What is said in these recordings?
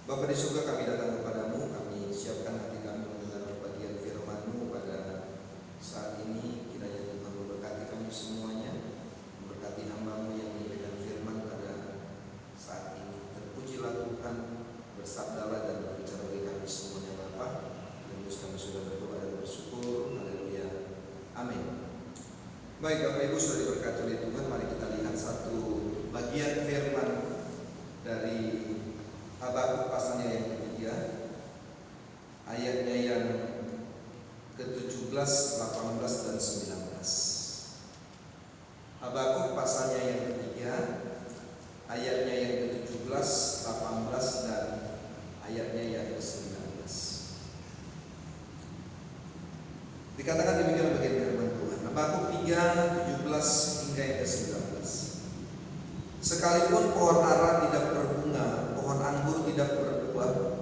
Bapa di surga, kami datang kepadamu, kami siapkan hati kami mendengar bagian firman-Mu pada saat ini. Kiranya Tuhan memberkati kami semuanya, memberkati hamba-Mu yang menyampaikan firman pada saat ini. Terpujilah Tuhan, bersabdalah dan berbicara bagi kami semuanya Bapa. Terus kami sudah berdoa dan bersyukur. Haleluya. Amin. Baik Bapak Ibu, sudah diberkati oleh Tuhan. Mari kita lihat satu bagian firman dari Habakuk pasalnya yang ketiga, ayatnya yang ke-17, 18 dan 19. Habakuk pasalnya yang ketiga, ayatnya yang ke-17, 18 dan ayatnya yang ke-19. Dikatakan demikian bagian firman Tuhan. Habakuk 3, 17 hingga yang ke-19. Sekalipun pohon ara tidak berbunga, pohon anggur tidak berbuah,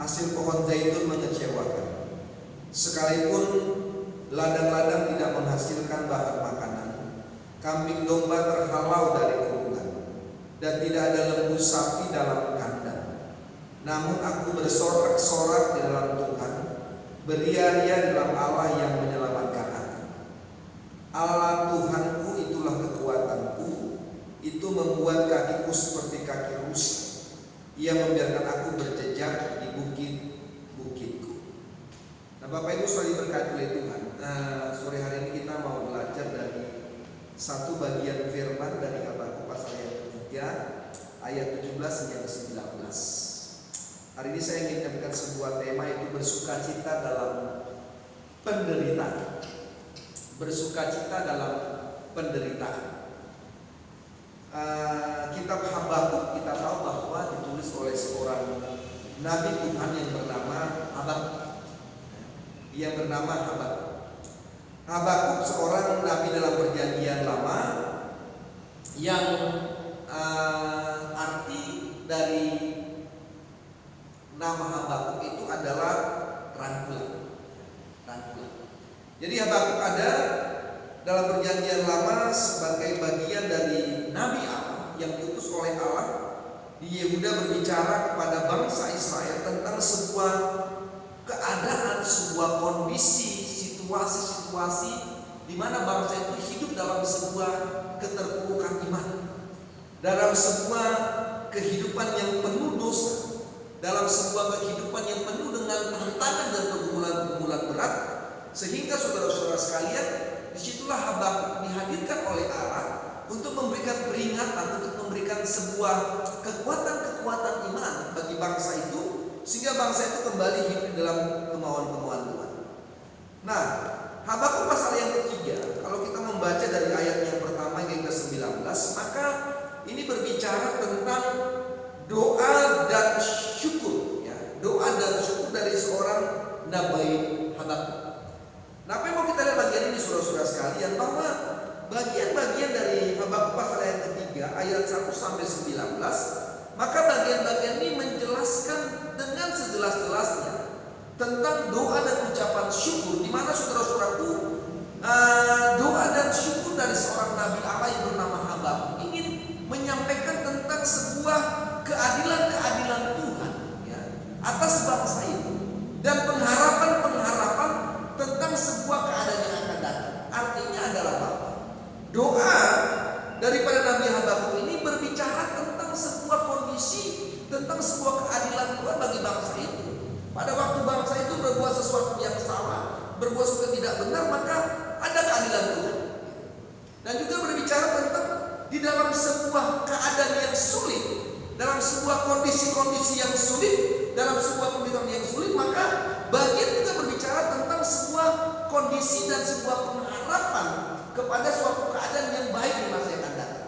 hasil pohon zaitun mengecewakan. Sekalipun ladang-ladang tidak menghasilkan bahan makanan, kambing domba terhalau dari kurungan, dan tidak ada lembu sapi dalam kandang. Namun aku bersorak-sorak di dalam Tuhan, beria-ria dalam Allah yang menyelamatkan aku. Allah Tuhanku itulah kekuatanku, itu membuat kakiku seperti kaki rusa. Ia membiarkan aku berjejak di bukit-bukitku. Nah Bapak Ibu sudah diberkati oleh Tuhan. Sore hari ini kita mau belajar dari satu bagian firman dari Habakuk pasal yang ketiga, ayat 17 hingga 19. Hari ini saya ingin menyampaikan sebuah tema, yaitu bersukacita dalam penderitaan. Bersukacita dalam penderitaan. Kitab Habakuk kita tahu bahwa ditulis oleh seorang nabi Tuhan yang bernama Habakuk. Dia bernama Habakuk. Habakuk seorang nabi dalam perjanjian lama yang arti dari nama Habakuk itu adalah rangkulan. Jadi Habakuk ada dalam perjanjian lama sebagai bagian dari Nabi Allah yang diutus oleh Allah di Yehuda, berbicara kepada bangsa Israel tentang sebuah keadaan, sebuah kondisi, situasi di mana bangsa itu hidup dalam sebuah keterpurukan iman, dalam sebuah kehidupan yang penuh dosa, dalam sebuah kehidupan yang penuh dengan tantangan dan pergumulan-pergumulan berat, sehingga saudara-saudara sekalian, disitulah Habakuk dihadirkan oleh Allah untuk memberikan peringatan, untuk memberikan sebuah kekuatan-kekuatan iman bagi bangsa itu, sehingga bangsa itu kembali hidup dalam kemauan-kemauan Tuhan. Nah, Habakuk pasal yang ketiga, kalau kita membaca dari ayat yang pertama hingga ke-19, maka ini berbicara tentang doa dan syukur, ya, doa dan syukur dari seorang nabi Habakuk. Nah, apa yang mau kita lihat bagian ini saudara-saudara sekalian, bahwa bagian-bagian dari Habakuk pasal yang ketiga ayat 1 sampai 19, maka bagian-bagian ini menjelaskan dengan sejelas-jelasnya tentang doa dan ucapan syukur, di mana saudara-saudaraku, doa dan syukur dari seorang nabi Allah yang bernama Habakuk ingin menyampaikan tentang sebuah keadilan-keadilan Tuhan, ya, atas bangsa itu, dan pengharapan-pengharapan tentang sebuah keadaan yang akan datang. Artinya adalah apa? Doa daripada Nabi Habakuk ini berbicara tentang sebuah kondisi, tentang sebuah keadilan Tuhan bagi bangsa itu. Pada waktu bangsa itu berbuat sesuatu yang salah, berbuat sesuatu yang tidak benar, maka ada keadilan Tuhan. Dan juga berbicara tentang di dalam sebuah keadaan yang sulit, dalam sebuah kondisi-kondisi yang sulit, dalam sebuah kehidupan yang sulit, maka bagian juga berbicara tentang sebuah kondisi dan sebuah pengharapan kepada suatu keadaan yang baik di masa yang akan datang.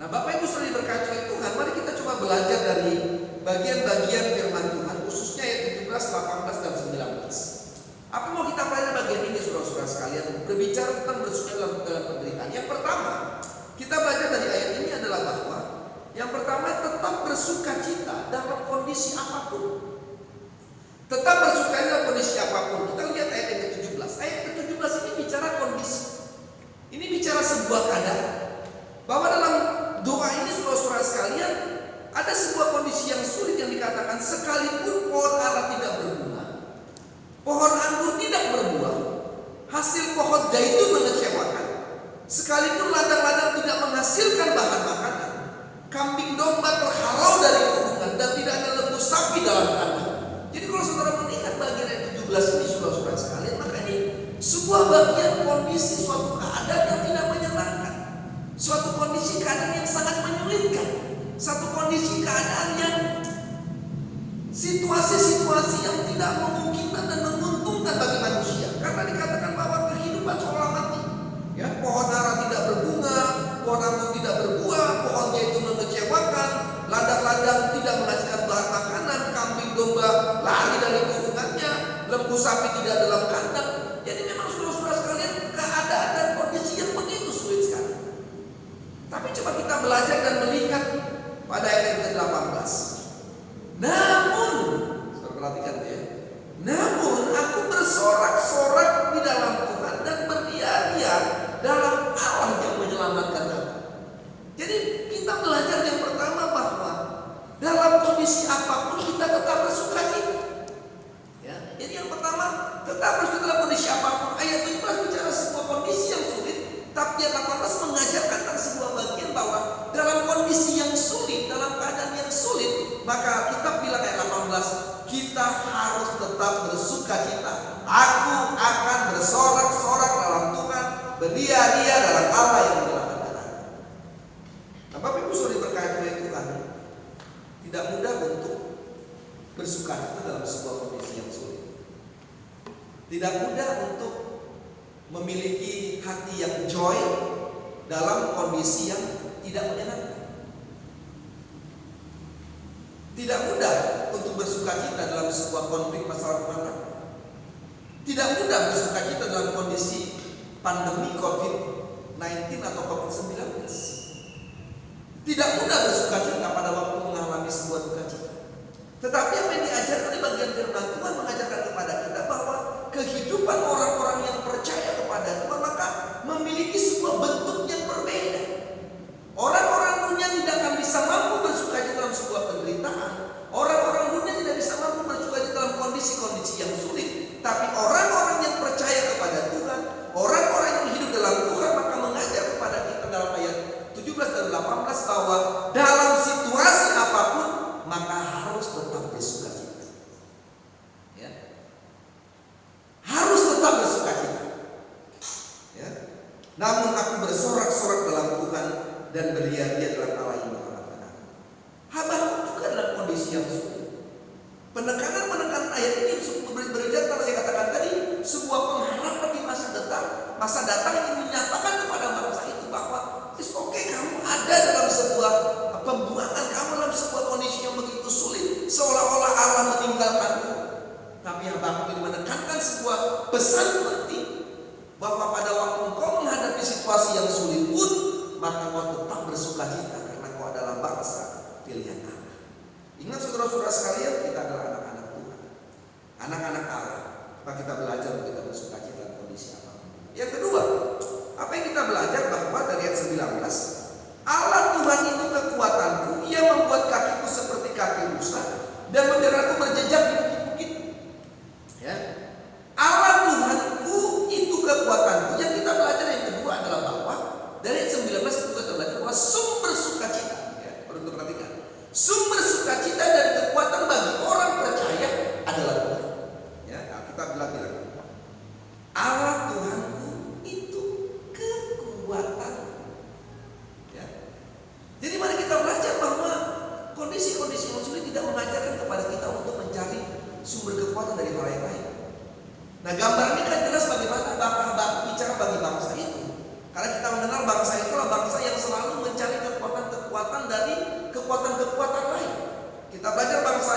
Nah, Bapak Ibu sudah diberkati oleh Tuhan, mari kita coba belajar dari bagian-bagian firman Tuhan, khususnya ayat 17, 18 dan 19. Apa mau kita pelajari bagian ini saudara-saudara sekalian? Berbicara tentang bersuka dalam penderitaan. Yang pertama, kita belajar dari ayat ini adalah bahwa yang pertama, tetap bersukacita dalam kondisi apapun. Tetap bersukacita dalam kondisi apapun. Kita lihat ayat yang ke-17. Ayat ke-17 ini bicara kondisi. Ini bicara sebuah keadaan. Bahwa dalam doa ini saudara-saudara sekalian, ada sebuah kondisi yang sulit yang sekalipun pohon ara tidak berbunga, pohon anggur tidak berbuah, hasil pohon zaitun mengecewakan, sekalipun ladang-ladang tidak menghasilkan bahan makanan, kambing domba terhalau dari kurungan, dan tidak ada lembu sapi dalam kandang. Jadi kalau saudara melihat bagian ayat 17 ini, saudara-saudara sekalian, maka ini sebuah bagian kondisi suatu keadaan yang tidak menyenangkan, suatu kondisi keadaan yang sangat menyulitkan, satu kondisi keadaan yang situasi-situasi yang tidak memungkinkan dan menguntungkan bagi manusia, karena dikatakan bahwa kehidupan seolah mati. Ya, pohon ara tidak berbunga, pohon anggur tidak berbuah, pohon zaitun mengecewakan, ladang-ladang tidak menghasilkan bahan makanan, kambing domba lari dari kurungannya, lembu sapi tidak dalam kandang. Jadi memang saudara-saudara sekalian, keadaan dan kondisi yang begitu sulit sekali. Tapi coba kita belajar dan melihat pada ayat ke-18. Namun, saudara perhatikan ya. Namun aku bersorak-sorak di dalam Tuhan dan beria-ria dalam Allah yang menyelamatkan aku. Jadi kita belajar yang pertama bahwa dalam kondisi apapun kita tetap bersukacita. Ya, jadi yang pertama tetap bersyukur dalam kondisi apapun. Ayat 17 bicara sebuah kondisi yang sulit, tapi ayat 18 mengajarkan tentang sebuah bagian bahwa dalam kondisi yang sulit, dalam keadaan yang sulit, maka kita bilang ayat 18, kita harus tetap bersukacita. Aku akan bersorak-sorak dalam Tuhan, beria-ria dalam Allah yang menyelamatkan aku. Nah, Bapak Ibu saudara berkait oleh Tuhan, tidak mudah untuk bersukacita dalam sebuah kondisi yang sulit. Tidak mudah untuk memiliki hati yang joy dalam kondisi yang tidak menyenangkan. Tidak mudah untuk bersukacita dalam sebuah konflik masalah rumah tangga. Tidak mudah bersukacita dalam kondisi pandemi COVID-19 atau COVID-19. Tidak mudah bersukacita pada waktu mengalami sebuah duka cita. Tetapi apa yang diajarkan di bagian firman Tuhan mengajarkan kepada kita bahwa kehidupan orang-orang yang percaya kepada Tuhan maka memiliki sebuah bentuk yang berbeda. Orang-orang dunia tidak akan bisa mampu bersukacita dalam sebuah penderitaan. Orang-orang dunia tidak bisa mampu bersukacita dalam kondisi-kondisi yang sulit. Tapi orang-orang yang percaya kepada Tuhan, orang-orang yang hidup dalam Tuhan maka mengajar kepada kita dalam ayat 17 dan 18 bahwa dalam situasi apapun maka harus tetap bersukacita. Ya. Harus tetap bersukacita. Ya. Namun aku bersorak-sorak dalam Tuhan dan beria-ria dalam Allah yang menyelamatkan aku. Habakuk juga dalam kondisi yang sulit. Penekanan ayat ini berbicara pada saya katakan tadi sebuah pengharapan di masa datang yang menyatakan kepada bangsa itu bahwa it's okay, kamu ada dalam sebuah pembuangan, kamu dalam sebuah kondisi yang begitu sulit, seolah-olah Allah meninggalkanmu. Tapi Habakuk ini menekankan sebuah pesan penting bahwa pada waktu engkau menghadapi situasi yang sulit pun maka kau tetap bersukacita karena kau adalah bangsa pilihan Allah. Ingat saudara-saudara sekalian, kita adalah anak-anak Tuhan, anak-anak Allah. Maka kita belajar untuk kita bersukacita dalam kondisi apapun. Yang kedua, apa yang kita belajar bahwa dari ayat 19, Allah Tuhan itu kekuatanku, Ia membuat kakiku seperti kaki rusa dan menjadikanku berjejak di bukit-bukit. Ya. Allah Tuhanku itu kekuatanku. Yang kita belajar yang kedua adalah bahwa dari ayat 19 kita belajar bahwa sumber sukacita, ya, perlu perhatikan. Sumber sukacita dan kekuatan bagi orang percaya adalah Tuhan. Ya, kita bilang Allah Tuhanku itu kekuatan. Ya. Jadi mari kita belajar bahwa kondisi-kondisi yang sulit tidak mengajarkan kepada kita untuk mencari sumber kekuatan dari hal yang lain. Nah, gambar ini kan jelas bagaimana Habakuk bicara bagi bangsa itu. Karena kita mengenal bangsa itulah bangsa yang selalu mencari kekuatan-kekuatan dari kekuatan-kekuatan lain. Kita belajar bangsa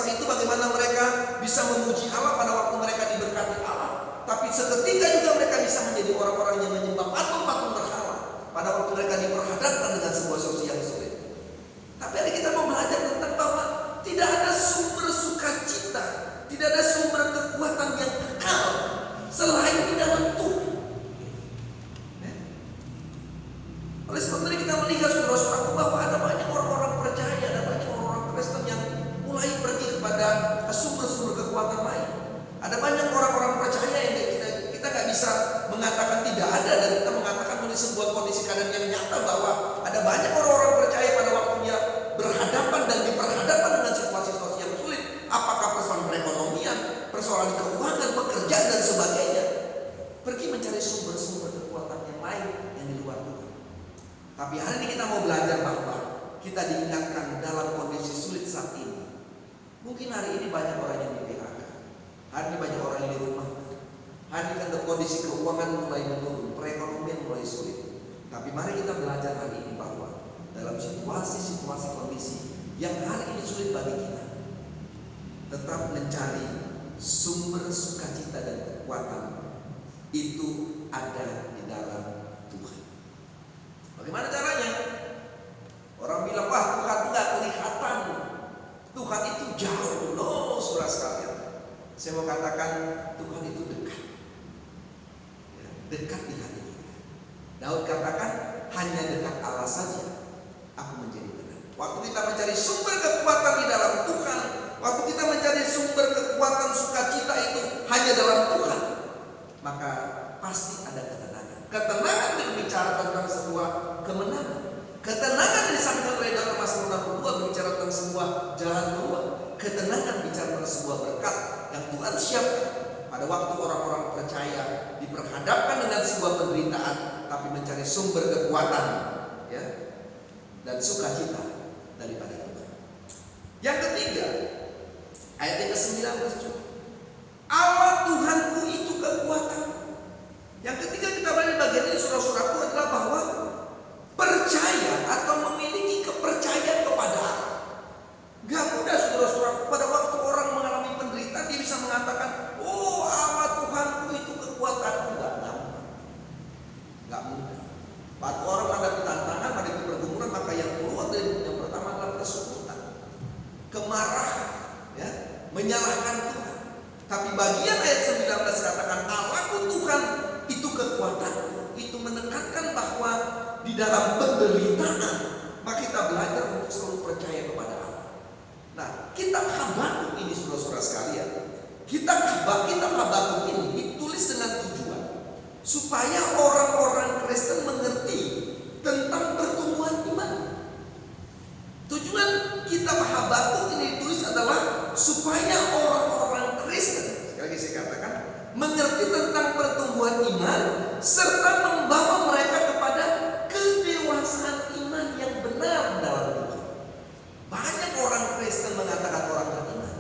itu bagaimana mereka bisa memuji Allah pada waktu mereka diberkati Allah. Tapi seketika juga mereka bisa menjadi orang-orang yang menyembah patung-patung berhala pada waktu mereka diperhadapkan dengan sebuah situasi yang sulit. Tapi hari kita mau belajar tentang bahwa tidak ada sumber sukacita, tidak ada sumber kekuatan yang kekal selain di dalam Tuhan. Oleh sebab itu kita melihat saudara-saudaraku bahwa ada banyak orang-orang percaya, ada banyak orang-orang Kristen yang mulai pergi kepada Tapi hari ini kita mau belajar bahwa kita diingatkan dalam kondisi sulit saat ini. Mungkin hari ini banyak orang yang di PHK, hari ini banyak orang yang di rumah. Hari ini kan kondisi keuangan mulai menurun, perekonomian mulai sulit. Tapi mari kita belajar hari ini bahwa dalam situasi-situasi kondisi yang hari ini sulit bagi kita, tetap mencari sumber sukacita dan kekuatan itu ada di dalam Tuhan. Bagaimana caranya? Orang bilang, wah Tuhan nggak kelihatan, Tuhan itu jauh. Loh, saudara sekalian, saya mau katakan Tuhan itu dekat, ya, dekat di hati kita. Daud katakan, hanya dekat Allah saja aku menjadi tenang. Waktu kita mencari sumber kekuatan di dalam Tuhan, waktu kita mencari sumber kekuatan sukacita itu hanya dalam Tuhan, maka pasti ada ketenangan. Ketenangan berbicara tentang sebuah kemenangan. Ketenangan disampaikan oleh dalam Mazmur 62 berbicara tentang sebuah jalan keluar. Ketenangan bicara tentang sebuah berkat yang Tuhan siapkan pada waktu orang-orang percaya diperhadapkan dengan sebuah penderitaan, tapi mencari sumber kekuatan, ya, dan sukacita daripada Tuhan. Yang ketiga, ayat yang ke-19, Allah Tuhanku itu kekuatan. Yang ketiga kita belajar bagian ini saudara-saudaraku adalah bahwa percaya atau memiliki kepercayaan kepada Allah. Gak mudah saudara-saudaraku, pada waktu orang mengalami penderitaan dia bisa mengatakan, oh Allah Tuhanku itu kekuatanku. Gak mudah. Pada orang menghadapi tantangan, menghadapi pergumulan, maka yang keluar dari yang pertama adalah kesulitan, kemarahan, ya, menyalahkan Tuhan. Tapi bagian ayat 19 katakan Allahku Tuhan itu kekuatanku. Itu menekankan bahwa di dalam penderitaan maka kita belajar untuk selalu percaya kepada Allah. Nah, kitab Habakuk ini saudara-saudara sekalian, kitab Habakuk ini ditulis dengan tujuan supaya orang-orang Kristen mengerti tentang pertumbuhan iman. Tujuan kitab Habakuk ini ditulis adalah supaya orang-orang Kristen, sekali lagi saya katakan, mengerti tentang pertumbuhan iman serta membawa mereka kepada kedewasaan iman yang benar dalam Tuhan. Banyak orang Kristen mengatakan orang beriman,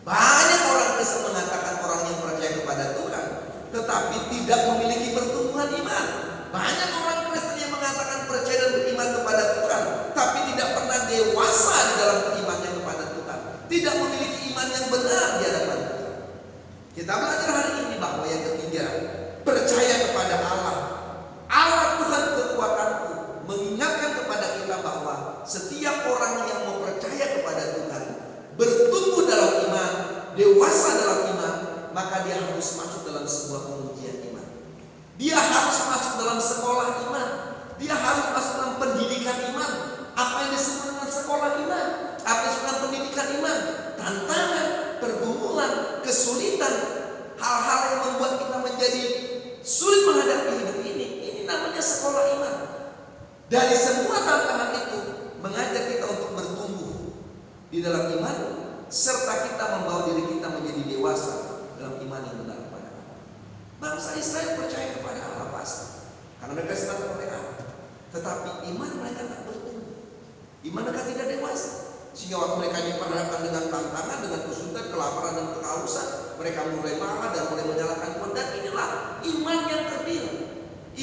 banyak orang Kristen mengatakan orang yang percaya kepada Tuhan, tetapi tidak memiliki pertumbuhan iman. Banyak orang Kristen yang mengatakan percaya dan beriman kepada Tuhan, tapi tidak pernah dewasa di dalam imannya kepada Tuhan, tidak memiliki iman yang benar di hadapan Tuhan. Kita belajar hari ini bahwa yang ketiga, percaya kepada Allah. Allah Tuhan kekuatanku, mengingatkan kepada kita bahwa setiap orang yang mau percaya kepada Tuhan, bertumbuh dalam iman, dewasa dalam iman, maka dia harus masuk dalam sebuah pengujian iman. Dia harus masuk dalam sekolah iman. Dia harus masuk dalam pendidikan iman. Apa yang disebut dengan sekolah iman? Apa yang disebut dengan pendidikan iman? Tantangan, pergumulan, kesulitan, hal-hal yang membuat kita menjadi sulit menghadapi hidup ini. Ini namanya sekolah iman. Dari semua tantangan itu mengajak kita untuk bertumbuh di dalam iman, serta kita membawa diri kita menjadi dewasa dalam iman yang benar kepada Allah. Bangsa Israel percaya kepada Allah pasti, karena mereka senang kepada Allah. Tetapi iman mereka tak bertumbuh, iman mereka tidak dewasa. Sehingga waktu mereka diperhadapkan dengan tantangan, dengan kesulitan, kelaparan dan kehausan, mereka mulai marah dan mulai menyalahkan Tuhan. Dan inilah iman yang kerdil,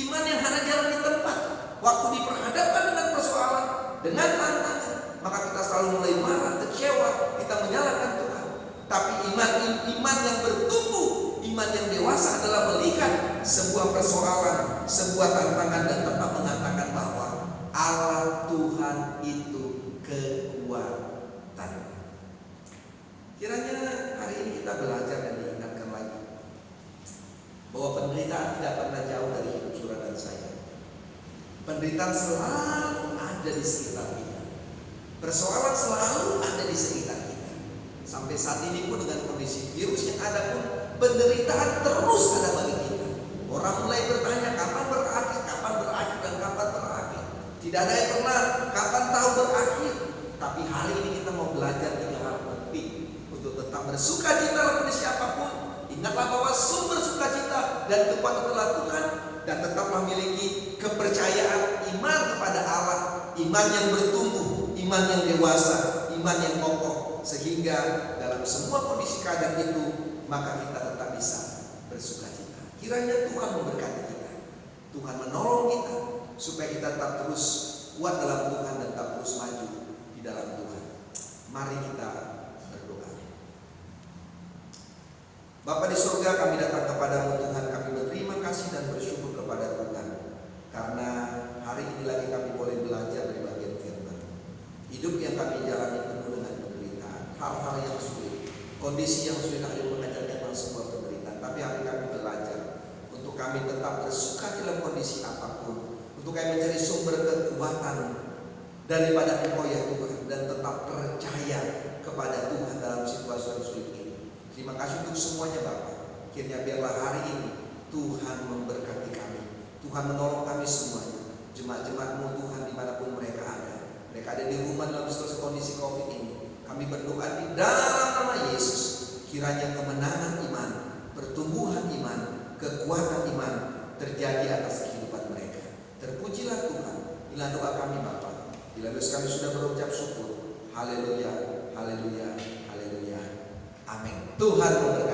iman yang hanya jalan di tempat. Waktu diperhadapkan dengan persoalan, dengan tantangan, maka kita selalu mulai marah, kecewa, kita menyalahkan Tuhan. Tapi iman yang bertumbuh, iman yang dewasa adalah melihat sebuah persoalan, sebuah tantangan, dan tetap mengatakan bahwa Allah Tuhan itu kekuatan. Kiranya hari ini kita belajar dan diingatkan lagi bahwa penderitaan tidak pernah jauh dari hidup saudara dan saya. Penderitaan selalu ada di sekitar kita. Persoalan selalu ada di sekitar kita. Sampai saat ini pun dengan kondisi virus yang ada pun, penderitaan terus ada bagi kita. Orang mulai bertanya kapan berakhir, dan kapan berakhir. Tidak ada yang pernah kapan tahu berakhir. Tapi hari ini kita mau belajar 3 hal penting untuk tetap bersukacita dalam kondisi apapun. Ingatlah bahwa sumber sukacita dan kekuatan adalah Tuhan, dan tetaplah memiliki kepercayaan, iman kepada Allah, iman yang bertumbuh, iman yang dewasa, iman yang kokoh, sehingga dalam semua kondisi keadaan itu maka kita tetap bisa bersukacita. Kiranya Tuhan memberkati kita, Tuhan menolong kita supaya kita tetap terus kuat dalam Tuhan dan tetap terus maju di dalam Tuhan. Mari kita berdoa. Bapa di surga, kami datang kepadamu Tuhan, kami berterima kasih dan bersyukur kepada Tuhan karena hari ini lagi kami boleh belajar dari bagian firman. Hidup yang kami jalani penuh dengan penderitaan, hal-hal yang sulit, kondisi yang sulit hari mengajarkan memang sebuah penderitaan. Tapi hari kami belajar untuk kami tetap bersuka dalam kondisi apapun, untuk kami mencari sumber kekuatan daripada Engkau ya Tuhan, dan tetap percaya kepada Tuhan dalam situasi yang sulit ini. Terima kasih untuk semuanya Bapa. Akhirnya biarlah hari ini Tuhan memberkati kami, Tuhan menolong kami semuanya, jemaat-jemaat-Mu Tuhan dimanapun mereka ada. Mereka ada di rumah dalam situasi kondisi COVID ini. Kami berdoa di dalam nama Yesus, kiranya kemenangan iman, pertumbuhan iman, kekuatan iman terjadi atas kehidupan mereka. Terpujilah Tuhan. Inilah doa kami Bapa. Bila kami sudah berucap syukur. Haleluya, haleluya, haleluya. Amin. Tuhan memberkati.